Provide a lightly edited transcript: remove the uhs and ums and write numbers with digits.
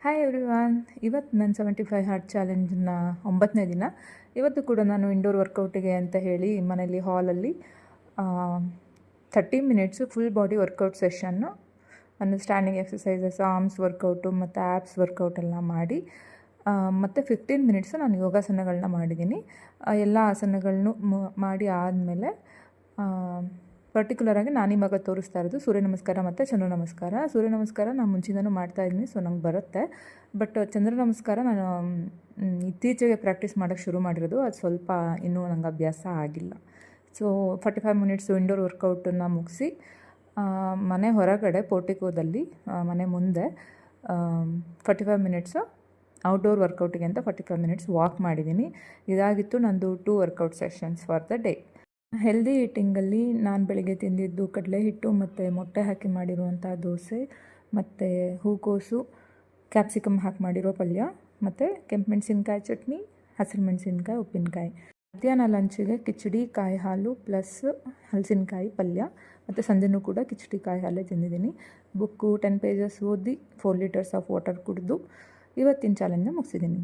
Hi everyone. ಇವತ್ತು ನನ್ನ 75 heart ಚಾಲೆಂಜ್ನ 9ನೇ ದಿನ. ಇವತ್ತು ಕೂಡ ನಾನು ಇಂಡೋರ್ ವರ್ಕೌಟಿಗೆ ಅಂತ ಹೇಳಿ ಮನೇಲಿ ಹಾಲಲ್ಲಿ 30 minutes full body workout session, ಒಂದು ಸ್ಟ್ಯಾಂಡಿಂಗ್ ಎಕ್ಸಸೈಸಸ್, ಆರ್ಮ್ಸ್ ವರ್ಕೌಟು ಮತ್ತು ಆ್ಯಪ್ಸ್ ವರ್ಕೌಟ್ ಎಲ್ಲ ಮಾಡಿ ಮತ್ತು 15 ಮಿನಿಟ್ಸು ನಾನು ಯೋಗಾಸನಗಳನ್ನ ಮಾಡಿದ್ದೀನಿ. ಎಲ್ಲ ಆಸನಗಳನ್ನು ಮಾಡಿ ಆದಮೇಲೆ ಪರ್ಟಿಕ್ಯುಲರಾಗಿ ನಾನು ಇವಾಗ ತೋರಿಸ್ತಾ ಇರೋದು ಸೂರ್ಯ ನಮಸ್ಕಾರ ಮತ್ತು ಚಂದ್ರ ನಮಸ್ಕಾರ. ಸೂರ್ಯ ನಮಸ್ಕಾರ ನಾನು ಮುಂಚಿಂದನೂ ಮಾಡ್ತಾಯಿದ್ದೀನಿ, ಸೊ ನಂಗೆ ಬರುತ್ತೆ. ಬಟ್ ಚಂದ್ರ ನಮಸ್ಕಾರ ನಾನು ಇತ್ತೀಚೆಗೆ ಪ್ರಾಕ್ಟೀಸ್ ಮಾಡೋಕ್ಕೆ ಶುರು ಮಾಡಿರೋದು. ಅದು ಸ್ವಲ್ಪ ಇನ್ನೂ ನಂಗೆ ಅಭ್ಯಾಸ ಆಗಿಲ್ಲ. ಸೊ 45 ಮಿನಿಟ್ಸು ಇಂಡೋರ್ ವರ್ಕೌಟನ್ನು ಮುಗಿಸಿ ಮನೆ ಹೊರಗಡೆ ಪೋರ್ಟಿಕೋದಲ್ಲಿ ಮನೆ ಮುಂದೆ 45 ಮಿನಿಟ್ಸು ಔಟ್ಡೋರ್ ವರ್ಕೌಟಿಗೆ ಅಂತ 45 ಮಿನಿಟ್ಸ್ ವಾಕ್ ಮಾಡಿದ್ದೀನಿ. ಇದಾಗಿತ್ತು ನಂದು 2 workout sessions for the day. Healthy ಈಟಿಂಗಲ್ಲಿ ನಾನು ಬೆಳಗ್ಗೆ ತಿಂದಿದ್ದು ಕಡಲೆ ಹಿಟ್ಟು ಮತ್ತು ಮೊಟ್ಟೆ ಹಾಕಿ ಮಾಡಿರುವಂಥ ದೋಸೆ ಮತ್ತು ಹೂಕೋಸು, ಕ್ಯಾಪ್ಸಿಕಮ್ ಹಾಕಿ ಮಾಡಿರೋ ಪಲ್ಯ ಮತ್ತು ಕೆಂಪು ಮೆಣಸಿನ್ಕಾಯಿ ಚಟ್ನಿ, ಹಸಿರು ಮೆಣಸಿನ್ಕಾಯಿ, ಉಪ್ಪಿನಕಾಯಿ. ಮಧ್ಯಾಹ್ನ ಲಂಚಿಗೆ ಕಿಚಡಿ, ಕಾಯಿ ಹಾಲು ಪ್ಲಸ್ ಹಲಸಿನಕಾಯಿ ಪಲ್ಯ, ಮತ್ತು ಸಂಜೆನೂ ಕೂಡ ಕಿಚಡಿ, ಕಾಯಿ ಹಾಲೇ ತಿಂದಿದ್ದೀನಿ. ಬುಕ್ಕು 10 ಪೇಜಸ್ ಓದಿ 4 ಲೀಟರ್ಸ್ ಆಫ್ ವಾಟರ್ ಕುಡಿದು ಇವತ್ತಿನ ಚಾಲೆಂಜ್ನ ಮುಗಿಸಿದ್ದೀನಿ.